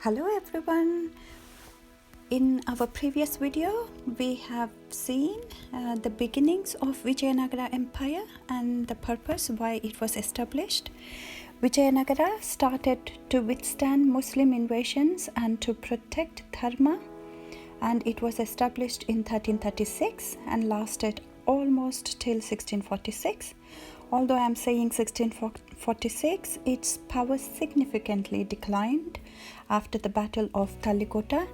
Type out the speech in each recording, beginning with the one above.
Hello everyone. In our previous video, we have seen the beginnings of Vijayanagara Empire and the purpose why it was established. Vijayanagara started to withstand Muslim invasions and to protect Dharma, and it was established in 1336 and lasted almost till 1646. Although I am saying 1646, its power significantly declined after the Battle of Talikota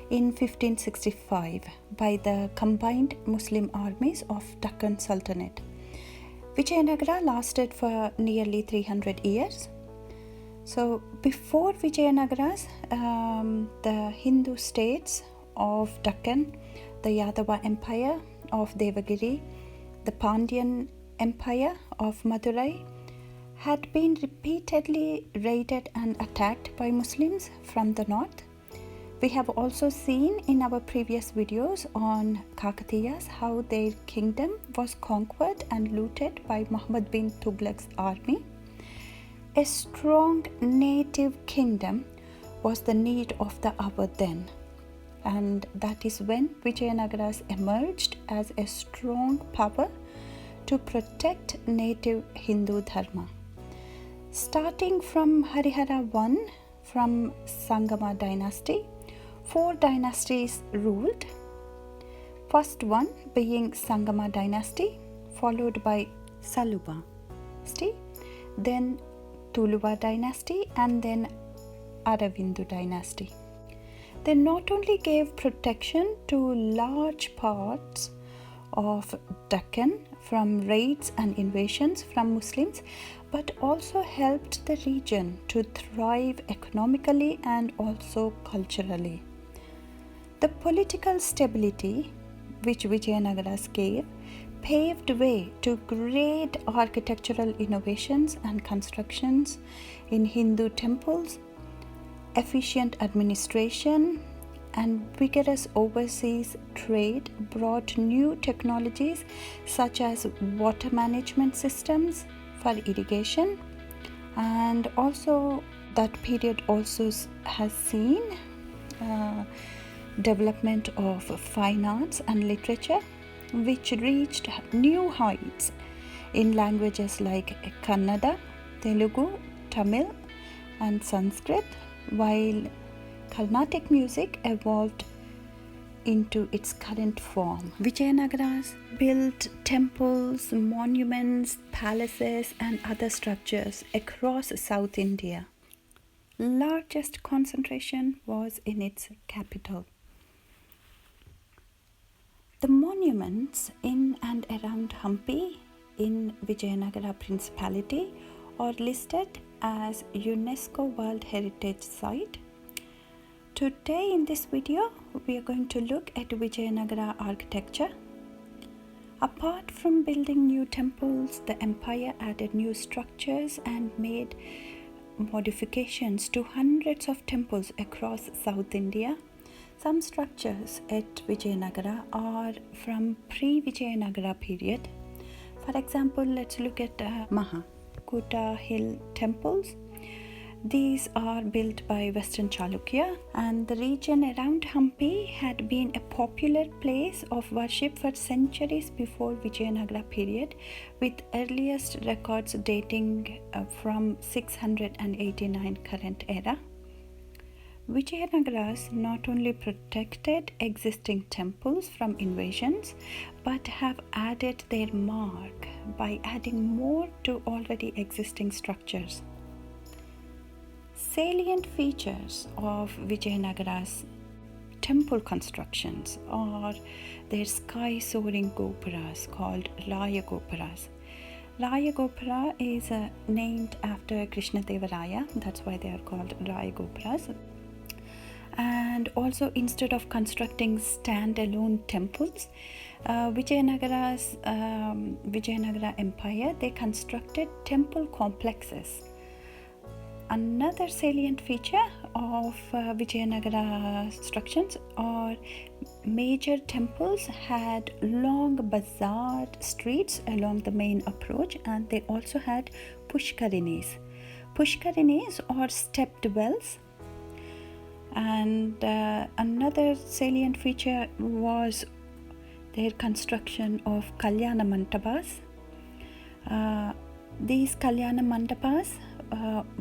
in 1565 by the combined Muslim armies of Deccan Sultanate. Vijayanagara lasted for nearly 300 years. So before Vijayanagaras, the Hindu states of Deccan, the Yadava Empire of Devagiri, the Pandyan Empire of Madurai had been repeatedly raided and attacked by Muslims from the north. We have also seen in our previous videos on Kakatiyas how their kingdom was conquered and looted by Muhammad bin Tughlaq's army. A strong native kingdom was the need of the hour then, and that is when Vijayanagaras emerged as a strong power to protect native Hindu Dharma. Starting from Harihara I from Sangama dynasty, 4 dynasties ruled. First one being Sangama dynasty, followed by Saluba dynasty, then Tuluva dynasty, and then Aravindu dynasty. They not only gave protection to large parts of Deccan from raids and invasions from Muslims, but also helped the region to thrive economically and also culturally. The political stability which Vijayanagaras gave paved way to great architectural innovations and constructions in Hindu temples, efficient administration, and vigorous overseas trade brought new technologies such as water management systems for irrigation, and also that period also has seen development of fine arts and literature which reached new heights in languages like Kannada, Telugu, Tamil and Sanskrit, while Carnatic music evolved into its current form. Vijayanagaras built temples, monuments, palaces and other structures across South India. Largest concentration was in its capital. The monuments in and around Hampi in Vijayanagara Principality are listed as UNESCO World Heritage Site. Today in this video, we are going to look at Vijayanagara architecture. Apart from building new temples, the empire added new structures and made modifications to hundreds of temples across South India. Some structures at Vijayanagara are from pre-Vijayanagara period. For example, let's look at Mahakuta Hill temples. These are built by Western Chalukya, and the region around Hampi had been a popular place of worship for centuries before Vijayanagara period, with earliest records dating from 689 current era. Vijayanagaras not only protected existing temples from invasions, but have added their mark by adding more to already existing structures. Salient features of Vijayanagara's temple constructions are their sky-soaring gopuras called Raya Gopuras. Raya Gopura is named after Krishnadeva Raya, that's why they are called Raya Gopuras. And also, instead of constructing standalone temples, Vijayanagara Empire, they constructed temple complexes. Another salient feature of Vijayanagara structures are major temples had long bazaar streets along the main approach, and they also had pushkarinis. Pushkarinis or stepped wells And another salient feature was their construction of Kalyana mandapas. These Kalyana mandapas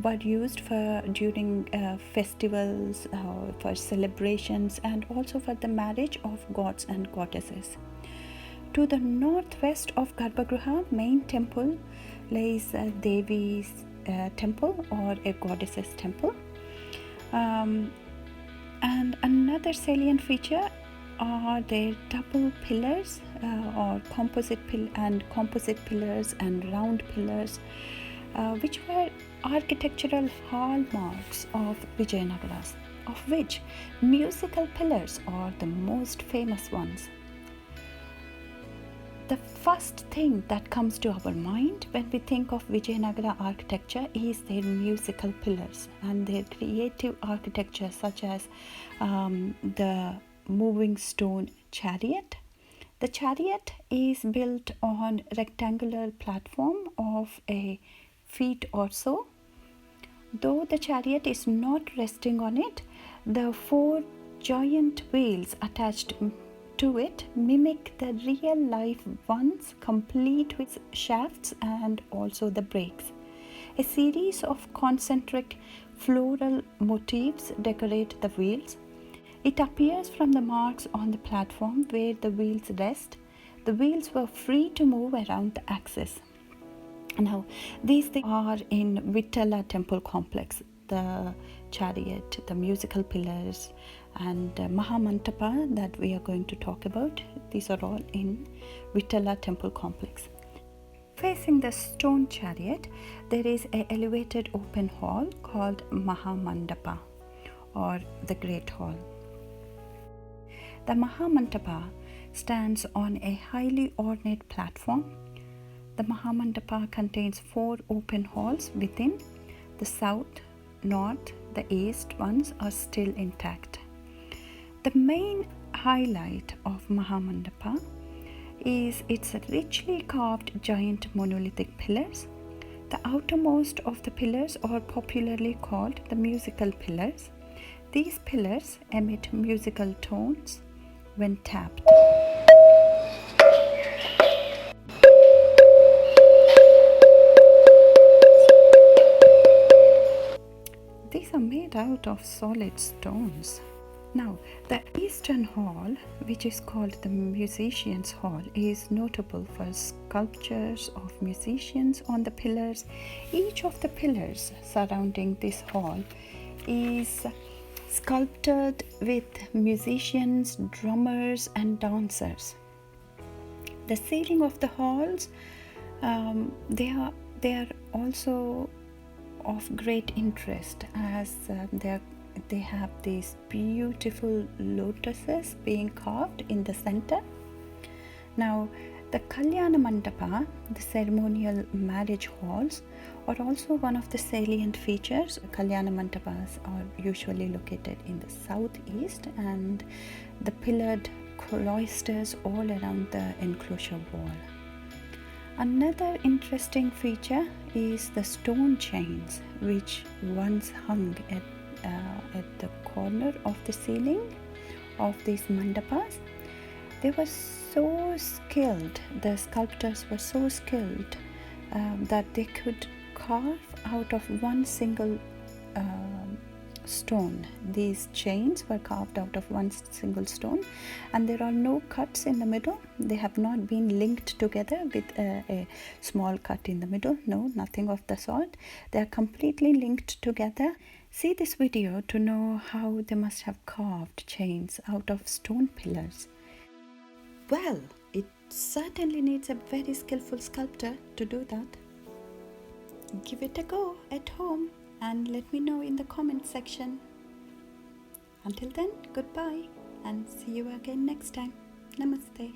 were used for during festivals, for celebrations, and also for the marriage of gods and goddesses. To the northwest of Garbhagriha main temple lays Devi's temple or a goddess's temple. And another salient feature are their double pillars or composite pillars and round pillars, which were architectural hallmarks of Vijayanagaras, of which musical pillars are the most famous ones. The first thing that comes to our mind when we think of Vijayanagara architecture is their musical pillars and their creative architecture, such as the moving stone chariot. The chariot is built on rectangular platform of a feet or so. Though the chariot is not resting on it, the 4 giant wheels attached to it mimic the real life ones, complete with shafts and also the brakes. A series of concentric floral motifs decorate the wheels. It appears from the marks on the platform where the wheels rest. The wheels were free to move around the axis. Now, these things are in Vittala temple complex. The chariot, the musical pillars, and Mahamantapa that we are going to talk about. These are all in Vittala temple complex. Facing the stone chariot, there is an elevated open hall called Mahamandapa or the Great Hall. The Mahamandapa stands on a highly ornate platform. The Mahamandapa contains 4 open halls within. The south, north, the east ones are still intact. The main highlight of Mahamandapa is its richly carved giant monolithic pillars. The outermost of the pillars are popularly called the musical pillars. These pillars emit musical tones when tapped. These are made out of solid stones. Now, the Eastern Hall, which is called the Musicians' Hall, is notable for sculptures of musicians on the pillars. Each of the pillars surrounding this hall is sculpted with musicians, drummers, and dancers. The ceiling of the halls, they are also of great interest as they have these beautiful lotuses being carved in the center. Now, the Kalyana mandapa, the ceremonial marriage halls, are also one of the salient features. Kalyana mandapas are usually located in the southeast, and the pillared cloisters all around the enclosure wall. Another interesting feature is the stone chains, which once hung at the corner of the ceiling of these mandapas. They were so skilled, the sculptors were so skilled that they could carve out of one single stone. These chains were carved out of one single stone, and there are no cuts in the middle. They have not been linked together with a small cut in the middle. No, nothing of the sort. They are completely linked together. See this video to know how they must have carved chains out of stone pillars. Well, it certainly needs a very skillful sculptor to do that. Give it a go at home and let me know in the comment section. Until then, goodbye and see you again next time. Namaste.